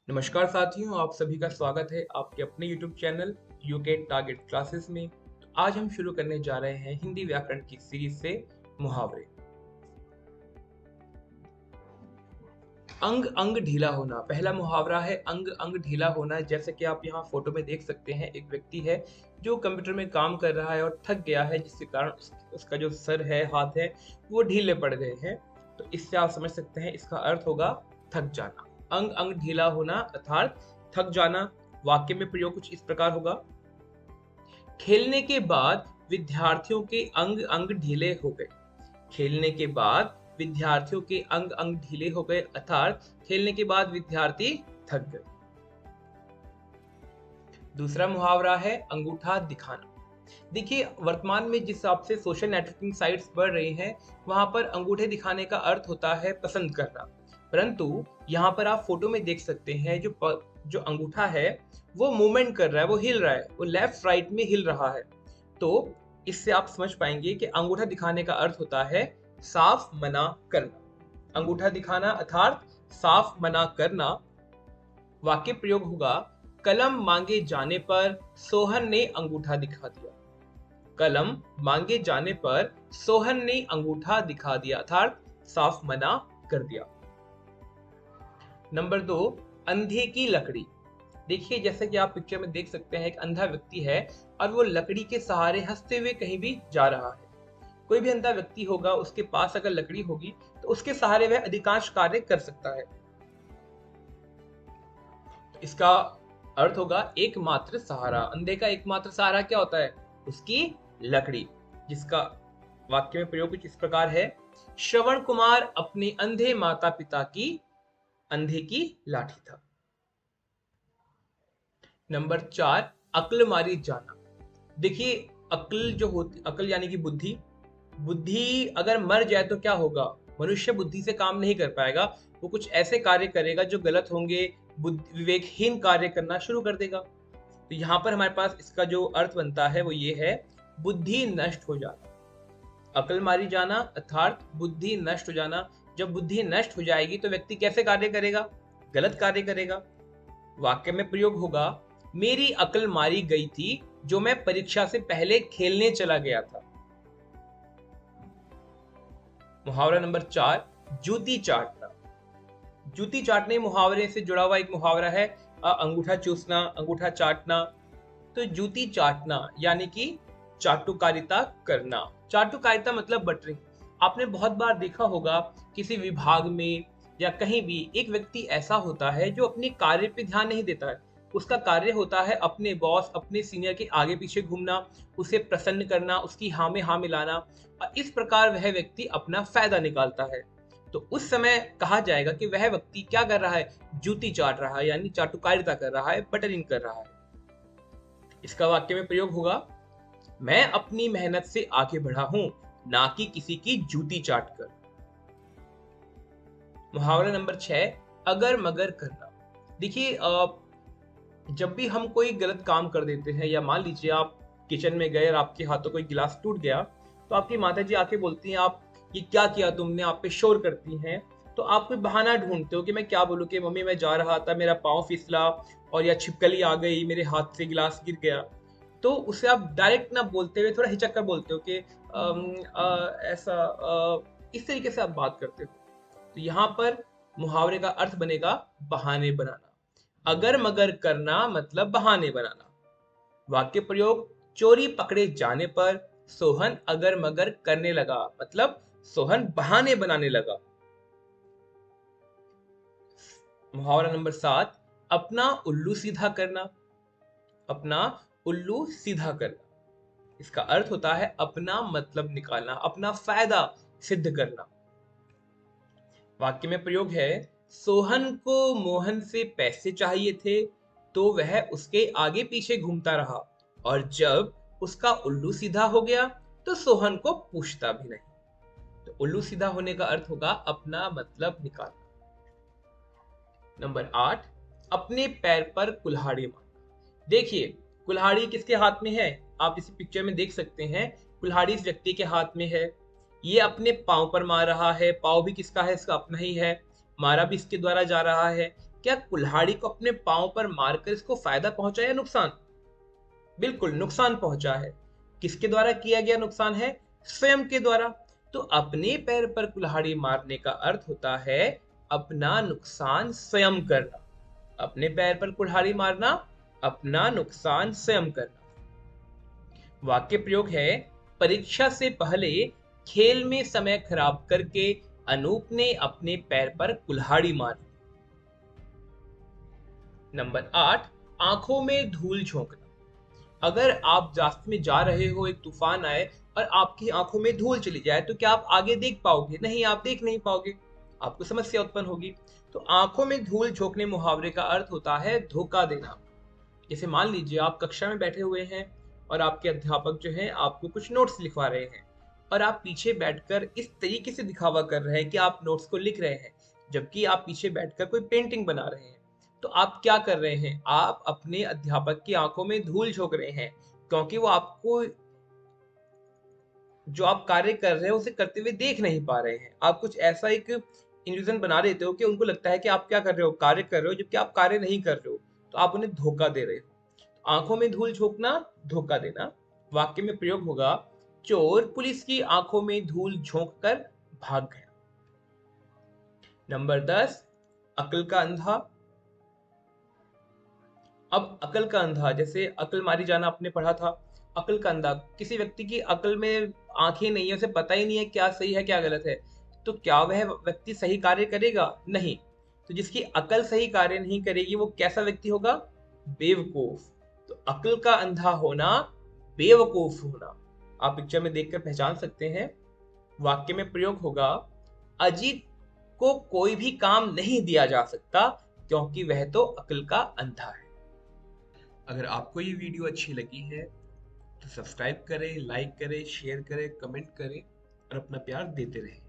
नमस्कार साथियों, आप सभी का स्वागत है आपके अपने YouTube channel UK target classes में। तो आज हम शुरू करने जा रहे हैं हिंदी व्याकरण की सीरीज से मुहावरे। अंग अंग ढीला होना पहला मुहावरा है। अंग अंग ढीला होना, जैसे कि आप यहाँ फोटो में देख सकते हैं, एक व्यक्ति है जो कंप्यूटर में काम कर रहा है और थक गया है, जिसके कारण उसका जो सर है, हाथ है, वो ढीले पड़ गए हैं। तो इससे आप समझ सकते हैं इसका अर्थ होगा थक जाना। अंग अंग ढीला होना अर्थात थक जाना। वाक्य में प्रयोग कुछ इस प्रकार होगा। खेलने के बाद विद्यार्थियों के अंग अंग ढीले हो गए। खेलने के बाद विद्यार्थियों के अंग अंग ढीले हो गए अर्थात खेलने के बाद विद्यार्थी थक गए। दूसरा मुहावरा है अंगूठा दिखाना। देखिए, वर्तमान में जिस हिसाब से सोशल नेटवर्किंग साइट्स बढ़ रही हैं, वहां पर अंगूठे दिखाने का अर्थ होता है पसंद करना। परंतु यहाँ पर आप फोटो में देख सकते हैं जो अंगूठा है वो मूवमेंट कर रहा है, वो हिल रहा है, वो लेफ्ट राइट में हिल रहा है। तो इससे आप समझ पाएंगे कि अंगूठा दिखाने का अर्थ होता है साफ मना करना। अंगूठा दिखाना अर्थात साफ मना करना। वाक्य प्रयोग होगा। कलम मांगे जाने पर सोहन ने अंगूठा दिखा दिया। कलम मांगे जाने पर सोहन ने अंगूठा दिखा दिया अर्थात साफ मना कर दिया। नंबर 2, अंधे की लकड़ी। देखिए, जैसे कि आप पिक्चर में देख सकते हैं, एक अंधा व्यक्ति है और वो लकड़ी के सहारे हंसते हुए कहीं भी जा रहा है। कोई भी अंधा व्यक्ति होगा, उसके पास अगर लकड़ी होगी तो उसके सहारे वह अधिकांश कार्य कर सकता है। इसका अर्थ होगा एकमात्र सहारा। अंधे का एकमात्र सहारा क्या होता है? उसकी लकड़ी। जिसका वाक्य में प्रयोग कुछ इस प्रकार है। श्रवण कुमार अपने अंधे माता पिता की अंधे की लाठी था। नंबर 4, अक्ल मारी जाना। देखिए, अक्ल यानी कि बुद्धि। बुद्धि अगर मर जाए तो क्या होगा? मनुष्य बुद्धि से काम नहीं कर पाएगा। वो कुछ ऐसे कार्य करेगा जो गलत होंगे, विवेकहीन कार्य करना शुरू कर देगा। तो यहाँ पर हमारे पास इसका जो अर्थ बनता है वो ये है, बुद्धि नष्ट हो जाना। अक्ल मारी जाना अर्थात बुद्धि नष्ट हो जाना। जब बुद्धि नष्ट हो जाएगी तो व्यक्ति कैसे कार्य करेगा? गलत कार्य करेगा। वाक्य में प्रयोग होगा। मेरी अक्ल मारी गई थी जो मैं परीक्षा से पहले खेलने चला गया था। मुहावरा नंबर 4, जूती चाटना। जूती चाटने मुहावरे से जुड़ा हुआ एक मुहावरा है। अंगूठा चूसना, अंगूठा चाटना। तो जूती चाटना यानी कि चाटुकारिता करना। चाटुकारिता मतलब बटरिंग। आपने बहुत बार देखा होगा, किसी विभाग में या कहीं भी एक व्यक्ति ऐसा होता है जो अपने कार्य पे ध्यान नहीं देता है। उसका कार्य होता है अपने बॉस, अपने सीनियर के आगे पीछे घूमना, उसे प्रसन्न करना, उसकी हाँ में हाँ मिलाना, और इस प्रकार वह व्यक्ति अपना फायदा निकालता है। तो उस समय कहा जाएगा कि वह व्यक्ति क्या कर रहा है? जूती चाट रहा है, यानी चाटुकारिता कर रहा है, बटरिंग कर रहा है। इसका वाक्य में प्रयोग होगा। मैं अपनी मेहनत से आगे बढ़ा हूं, ना कि किसी की जूती चाट कर। मुहावरा नंबर 6, अगर मगर करना। देखिए, जब भी हम कोई गलत काम कर देते हैं, या मान लीजिए आप किचन में गए और आपके हाथों कोई गिलास टूट गया, तो आपकी माता जी आके बोलती हैं, आप ये क्या किया तुमने? आप पे शोर करती हैं। तो आप कोई बहाना ढूंढते हो कि मैं क्या बोलूं कि मम्मी मैं जा रहा था, मेरा पाँव फिसला, और या छिपकली आ गई, मेरे हाथ से गिलास गिर गया। तो उसे आप डायरेक्ट ना बोलते हुए थोड़ा हिचक कर बोलते हो कि ऐसा, इस तरीके से आप बात करते हो। तो यहाँ पर मुहावरे का अर्थ बनेगा बहाने बनाना। अगर मगर करना मतलब बहाने बनाना। वाक्य प्रयोग। चोरी पकड़े जाने पर सोहन अगर मगर करने लगा, मतलब सोहन बहाने बनाने लगा। मुहावरा नंबर 7, अपना उल्लू सीधा करना। अपना उल्लू सीधा करना। इसका अर्थ होता है अपना मतलब निकालना, अपना फायदा सिद्ध करना। वाक्य में प्रयोग है। सोहन को मोहन से पैसे चाहिए थे, तो वह उसके आगे पीछे घूमता रहा, और जब उसका उल्लू सीधा हो गया तो सोहन को पूछता भी नहीं। तो उल्लू सीधा होने का अर्थ होगा अपना मतलब निकालना। नंबर 8, अपने पैर पर कुल्हाड़ी मारना। देखिए, कुल्हाड़ी किसके हाथ में है? आप इसी पिक्चर में देख सकते हैं, कुल्हाड़ी इस व्यक्ति के हाथ में है। ये अपने पाँव पर मार रहा है। पाँव भी किसका है? इसका अपना ही है। मारा भी इसके द्वारा जा रहा है। क्या कुल्हाड़ी को अपने पांव पर मारकर इसको फायदा पहुंचा या नुकसान? बिल्कुल नुकसान पहुंचा है। किसके द्वारा किया गया नुकसान है? स्वयं के द्वारा। तो अपने पैर पर कुल्हाड़ी मारने का अर्थ होता है अपना नुकसान स्वयं करना। अपने पैर पर कुल्हाड़ी मारना, अपना नुकसान स्वयं करना। वाक्य प्रयोग है, परीक्षा से पहले खेल में समय खराब करके अनूप ने अपने पैर पर कुल्हाड़ी मारी। नंबर 8, आंखों में धूल झोंकना। अगर आप रास्ते में जा रहे हो, एक तूफान आए और आपकी आंखों में धूल चली जाए, तो क्या आप आगे देख पाओगे? नहीं, आप देख नहीं पाओगे, आपको समस्या उत्पन्न होगी। तो आंखों में धूल झोंकने मुहावरे का अर्थ होता है धोखा देना। जैसे मान लीजिए आप कक्षा में बैठे हुए हैं और आपके अध्यापक जो हैं आपको कुछ नोट्स लिखवा रहे हैं, और आप पीछे बैठकर इस तरीके से दिखावा कर रहे हैं कि आप नोट्स को लिख रहे हैं, जबकि आप पीछे बैठकर कोई पेंटिंग बना रहे हैं। तो आप क्या कर रहे हैं? आप अपने अध्यापक की आंखों में धूल झोंक रहे हैं, क्योंकि वो आपको जो आप कार्य कर रहे हैं उसे करते हुए देख नहीं पा रहे हैं। आप कुछ ऐसा एक इल्यूजन बना देते हो कि उनको लगता है कि आप क्या कर रहे हो, कार्य कर रहे हो, जबकि आप कार्य नहीं कर रहे हो। तो आप उन्हें धोखा दे रहे हो। आंखों में धूल झोंकना, धोखा देना। वाक्य में प्रयोग होगा, चोर पुलिस की आंखों में धूल झोंक कर भाग गया। नंबर 10, अक्ल का अंधा। अब अकल का अंधा, जैसे अकल मारी जाना आपने पढ़ा था। अकल का अंधा, किसी व्यक्ति की अकल में आंखें नहीं है, उसे पता ही नहीं है क्या सही है क्या गलत है, तो क्या वह व्यक्ति सही कार्य करेगा? नहीं। तो जिसकी अकल सही कार्य नहीं करेगी वो कैसा व्यक्ति होगा? बेवकूफ। तो अकल का अंधा होना, बेवकूफ होना, आप पिक्चर में देखकर पहचान सकते हैं। वाक्य में प्रयोग होगा, अजीत को कोई भी काम नहीं दिया जा सकता क्योंकि वह तो अकल का अंधा है। अगर आपको ये वीडियो अच्छी लगी है तो सब्सक्राइब करें, लाइक करें, शेयर करें, कमेंट करें और अपना प्यार देते रहें।